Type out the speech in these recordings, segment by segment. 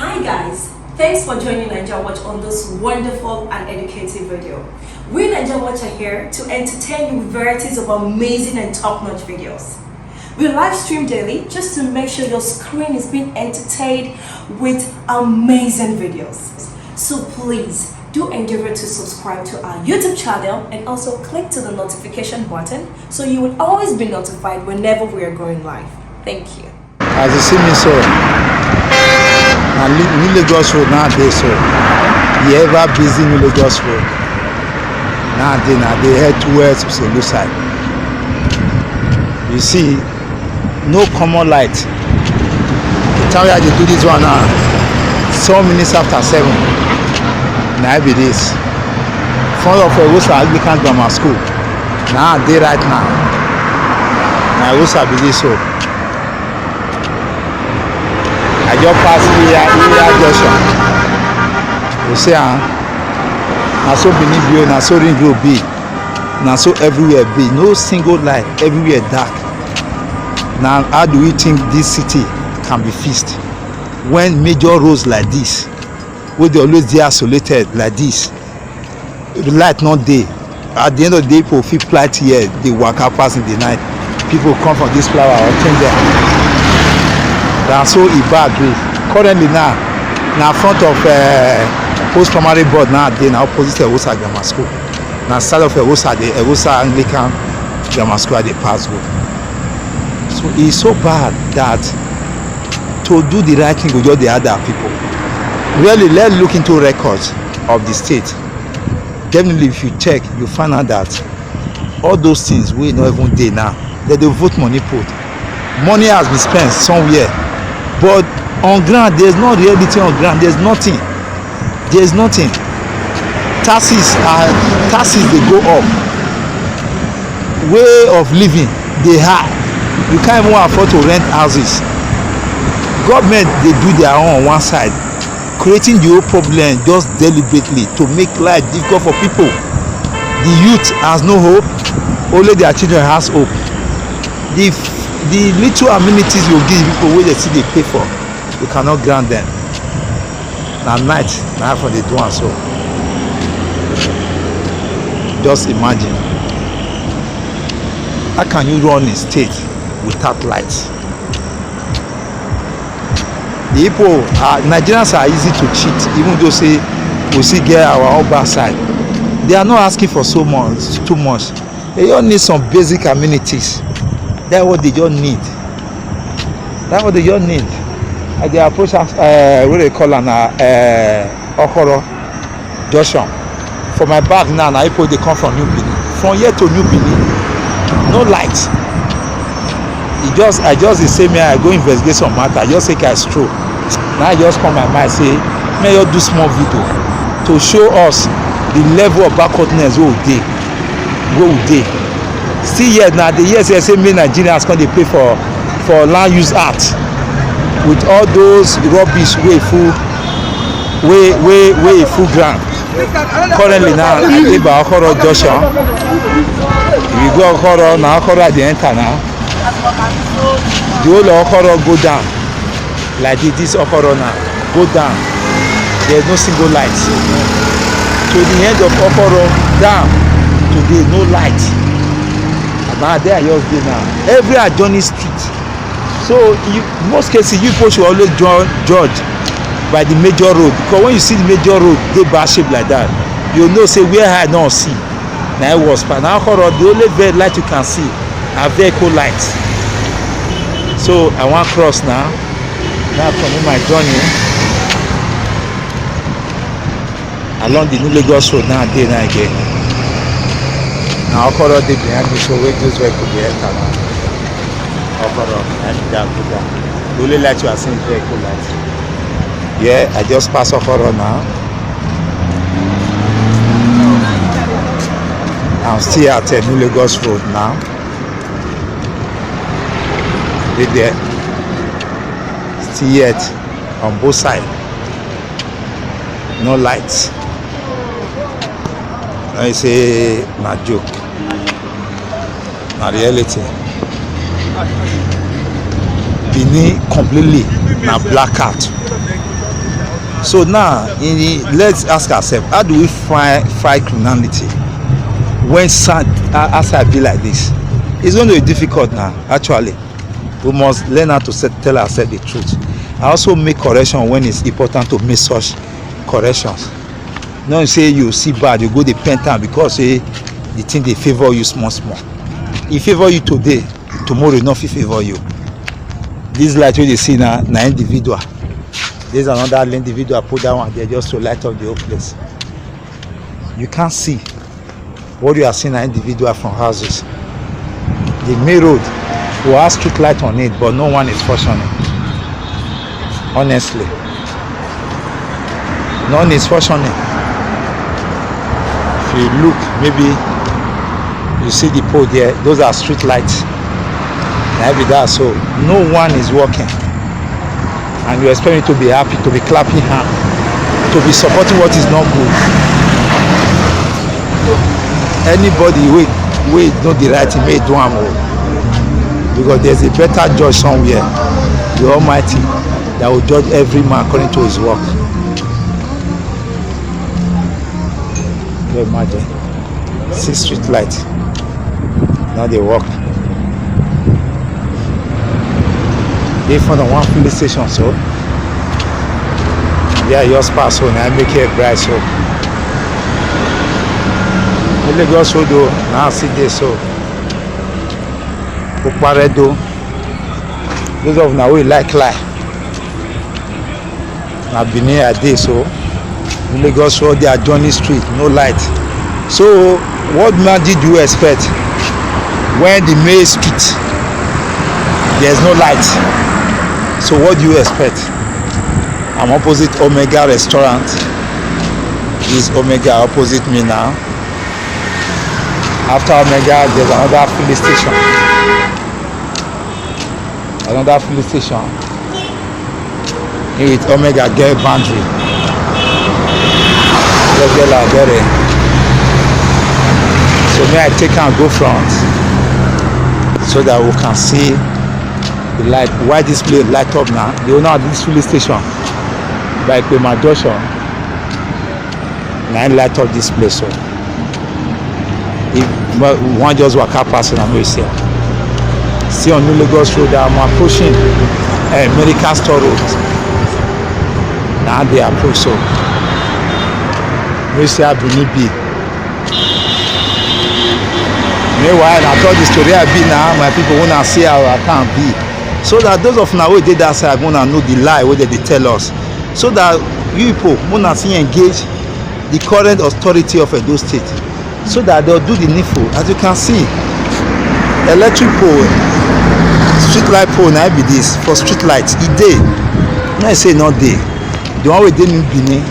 Hi guys, thanks for joining NAIJA Watch on this wonderful and educative video. We NAIJA Watch are here to entertain you with varieties of amazing and top-notch videos. We live stream daily just to make sure your screen is being entertained with amazing videos. So please do endeavor to subscribe to our YouTube channel and also click to the notification button so you will always be notified whenever we are going live. Thank you. As you see me, so New Lagos Road nowadays, so you ever busy New Lagos Road nowadays, now they head towards the side. You see, no common light. The time I do this one now, 7 minutes after 7. Now be this. Front of a Wosa Anglican Grammar School. Now they right now. Now Wosa be this so. I just passed here junction. You see, now so Benin view, now so Ring Road be, now so everywhere be. No single light, everywhere dark. Now, how do we think this city can be fixed when major roads like this, where they always dey isolated like this, the light not there? At the end of the day, people feel plight here. They walk out past in the night. People come from this flower or change them. That's so bad. Currently now front of post primary board now they now opposite Ewosa Grammar School. Now side of Ewosa Anglican Grammar School they pass go. So it's so bad that to do the right thing with all the other people. Really, let's look into records of the state. Definitely, if you check, you find out that all those things we not even there now. That they vote money put. Money has been spent somewhere. But on ground, there's no reality on ground. There's nothing. There's nothing. Taxes they go up. Way of living, they high. You can't even afford to rent houses. Government, they do their own on one side, creating the whole problem just deliberately to make life difficult for people. The youth has no hope. Only their children has hope. The little amenities you give people where they see they pay for, you cannot grant them. At night, now for the do and so. Just imagine. How can you run a state without lights? The people, Nigerians are easy to cheat, even though say we see get our own bad side. They are not asking for so much, too much. They all need some basic amenities. That's what they just need. That's what they just need. They approach what they call an Okhoro junction. For my back now, people they come from New Benin. From here to New Benin, no light. I just the same here. I go investigate some matter. I just take a stroll. Now I just come my mind say, may you do small video to show us the level of backwardness we dey. Still yet now the years say many Nigerians can they pay for land use act with all those rubbish way full ground. Currently now I dey by Okhoro junction. We go Okhoro now. Okhoro they enter now. The whole Okhoro go down like this Okhoro now go down. There is no single light. To the end of Okhoro down today no light. Now there are just there now. Every adjoining street. So most cases you people should always judge by the major road. Because when you see the major road, they bad shape like that. You know say where I don't see. Now it was but now the only very light you can see are vehicle lights. So I want to cross now. Now from my journey along the New Lagos Road now day now again. Now Okhoro dey behind me, so wait this way could be enter now. Okhoro and down. The only light you are seeing is vehicle light. Yeah, I just passed Okhoro now. I'm still at New Lagos Road now. Right there. Still yet on both sides. No lights. I say na joke. Na reality. Benin completely na blackout. So now, let's ask ourselves, how do we fight criminality when outside be like this? It's going to be difficult now, actually. We must learn how to tell ourselves the truth. I also make correction when it's important to make such corrections. Not say you see bad, you go the pentant because the thing they favor you small. It favor you today, tomorrow not favor you. This light wey dey see na individual. There's another individual put that one there just to light up the whole place. You can't see what you are seeing na individual from houses. The main road will have street light on it, but no one is functioning. Honestly, none is functioning. If you look, maybe you see the pole there, those are street lights. Maybe that, so no one is working, and you expect me to be happy, to be clapping hand, to be supporting what is not good. Anybody we know the right thing may do am all, because there's a better judge somewhere, the Almighty, that will judge every man according to his work. You imagine, see street light, now they work. They found on one filling station, so yeah, yours pass so now I make it bright so. The Lagos road though, now see this so. Okparedo. Those of now we like lie. Now Benin a day so. The Lagos road they are Johnny Street, no light. So what magic do you expect when the main street there's no light? So what do you expect? I'm opposite Omega restaurant. This Omega opposite me now. After Omega, there's another filling station. Another filling station. Here with Omega get boundary. Let's get like that. So may I take and go front so that we can see the light. Why this place light up now? The owner of this filling station by my junction now light up this place. So if one just walk up past and I'm here. See on New Lagos Road I'm approaching Medical Store Road. Now they approach so we see Benin B. Meanwhile I thought the story I be now my people wanna see how I can be. So that those of now we did that side wanna know the lie where they tell us. So that you people wanna see engage the current authority of Edo State. So that they'll do the needful. As you can see, electric pole, street light pole now be this for street lights. It day. No I say not day. The one we did in Benin,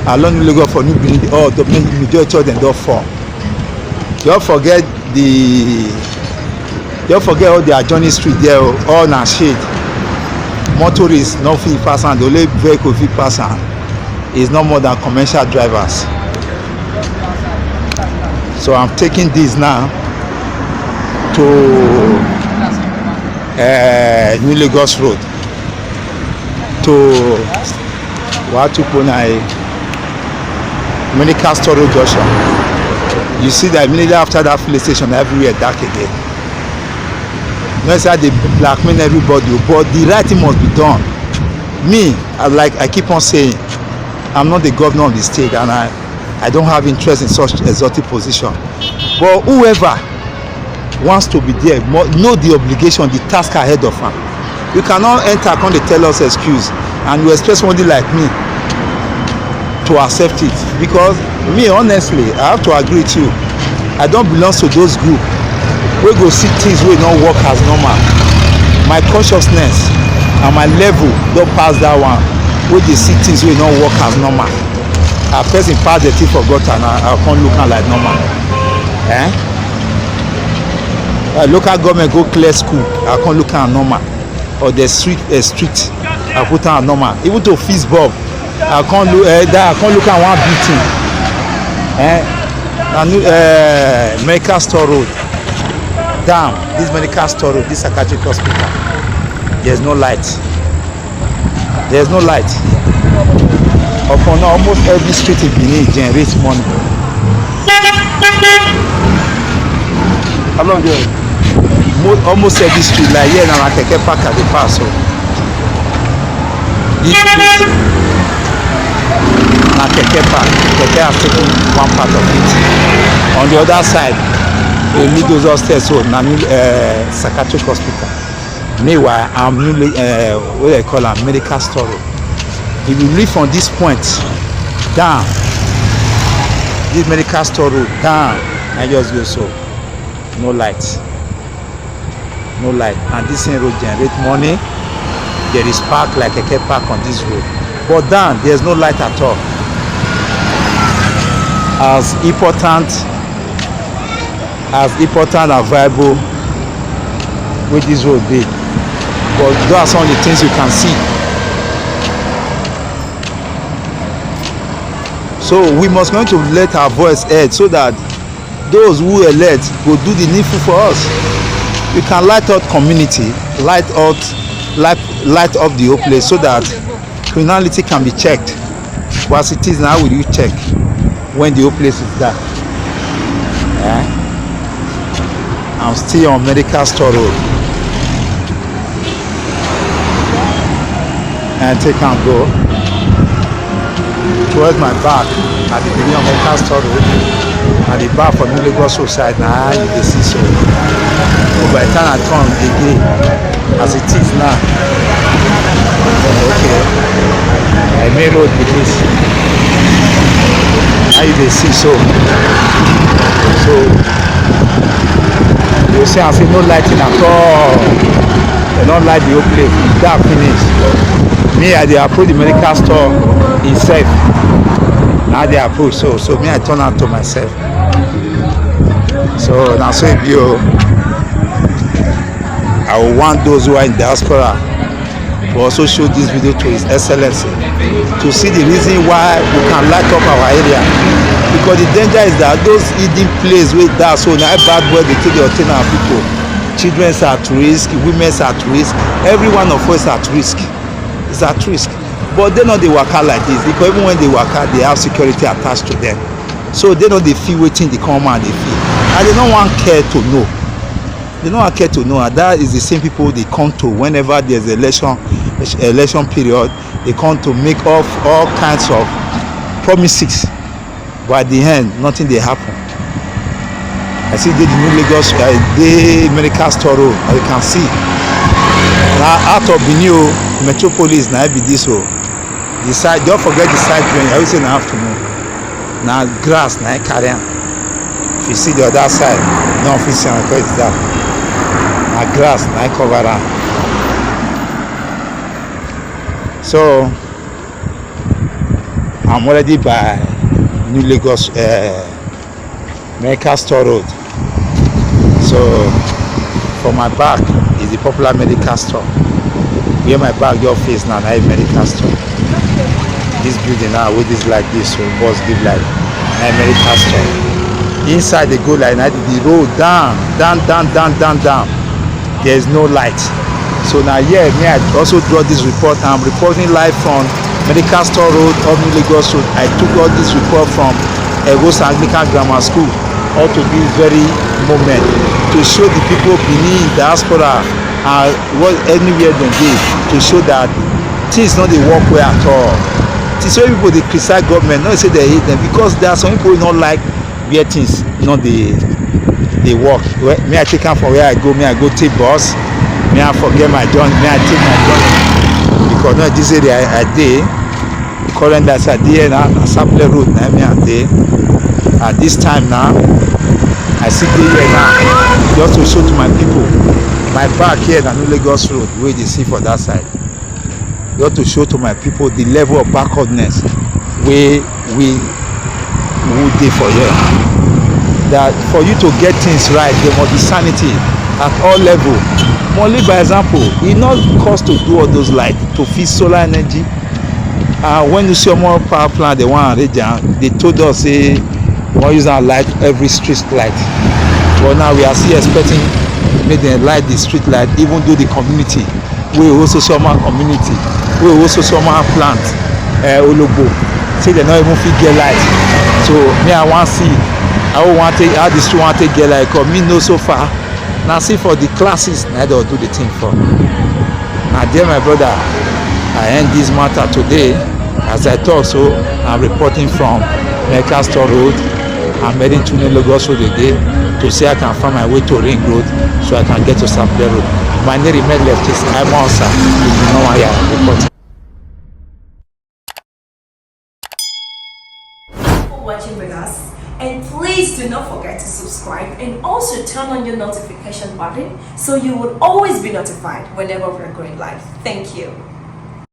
along the Lagos for New Benin, all the majority of them don't fall. Don't forget all the adjoining street there, all na shade. Motorists no fit pass and the only vehicle fit pass is no more than commercial drivers. So I'm taking this now to New Lagos Road to Medical Store Road Junction. You see that immediately after that filling station, everywhere dark again. You know, they blackmail everybody, but the right thing must be done. Me, I keep on saying, I'm not the governor of the state, and I don't have interest in such exotic position. But whoever wants to be there must know the obligation, the task ahead of them. You cannot enter and they tell us excuse, and you expect somebody like me to accept it. Because me, honestly, I have to agree with you. I don't belong to those groups we go see things wey don't work as normal. My consciousness and my level don't pass that one wey dey see things wey don't work as normal. A person pass the thing for gutter and I can't look like normal. Local government go clear school, I can't look at normal. Or the street I put on normal. Even to fix bulb, I can't look at one building. Medical Store Road. Damn, this Medical Store Road, this psychiatric hospital, there's no light. There's no light. Upon almost every street in Benin generates money. How long do you? Almost every street, like here now, keke park at the pass. So this place, na keke park. Keke has taken one part of it. On the other side, they lead those upstairs. So na psychiatric hospital. Meanwhile, I'm newly what they call a medical store. If you live from this point down, this medical store road down, I just go so. No light, no light, and this same road generate money. There is park like a park on this road, but down there's no light at all. As important and viable with this road be, but those are some of the things you can see. So we must going to let our voice heard, so that those who elect will do the needful for us. We can light up community, light up the whole place, so that criminality can be checked. But as it is now, will you check when the whole place is dark? Yeah? I'm still on Medical Store Road, and take and go towards my back at the beginning of Medical Store Road. And the bar for New Lagos side now, you can see so. But by the time I turn again, as it is now, okay, I may road with this. Now you can see so. So you see, I see no lighting at all. They don't light the whole place. Dark finish. Me, I approach the medical store itself. Now they approach, so me, I turn out to myself. So now, so if you, I will want those who are in diaspora to also show this video to His Excellency, to see the reason why we can light up our area. Because the danger is that those hidden places with that, so now bad boy they take the obtain our people. Children are at risk, women are at risk, every one of us at risk. It's at risk. But they know they work out like this, because even when they work out, they have security attached to them. So they know they feel waiting, they come and they feel. And they don't want care to know. They don't want care to know. And that is the same people they come to whenever there's election period. They come to make off all kinds of promises. But at the end, nothing they happen. I see the New Lagos, the medical store road, as you can see. Now out of Benin, metropolis, now be this road. The side, don't forget the side drain. I will say in the afternoon. Now grass, now carry on. If you see the other side, no official because it's that. Now grass, now cover on. So I'm already by New Lagos medical store road. So for my back is the popular medical store. Where my back your face now, I medical store. This building now with this like this, so boss give like medical store. Inside they go like that, the road down. There is no light. So now here me I also draw this report. I'm reporting live from Medical Store Road of New Lagos Road. I took all this report from Egos Anglican Grammar School up to this very moment to show the people Benin diaspora and what anywhere they be, to show that things not they work well at all. It's why people they criticize government, not say they hate them, because there are some people who don't like where things not they work. Me I take them from where I go take bus. Me I forget my journey. Me I take my journey because not this area I dey. The current that's a day now, a sample road now me I dey. At this time now, I sit here now just to show to my people my back here na New Lagos Road where they see for that side. Just to show to my people the level of backwardness where we dey for here. That for you to get things right, there must be sanity at all level. Only by example, it not cost to do all those lights to feed solar energy. When you see more power plant, they want they told us say we want use our light every street light. But now we are still expecting make them light the street light, even though the community we also some community wey also somehow plant ologbo say dem no even fit get light. So me I wan see how the street wan take get light, cause me know so far na see for the classes na dem do the thing for. Na there my brother, I end this matter today. As I talk, so I'm reporting from Mecca Store Road. I'm heading to Lagos Road again to see I can find my way to Ring Road so I can get to Sapele Road. My name remain left is Imonsa. If you know why I'm reporting. For watching with us, and please do not forget to subscribe and also turn on your notification button so you will always be notified whenever we're going live. Thank you.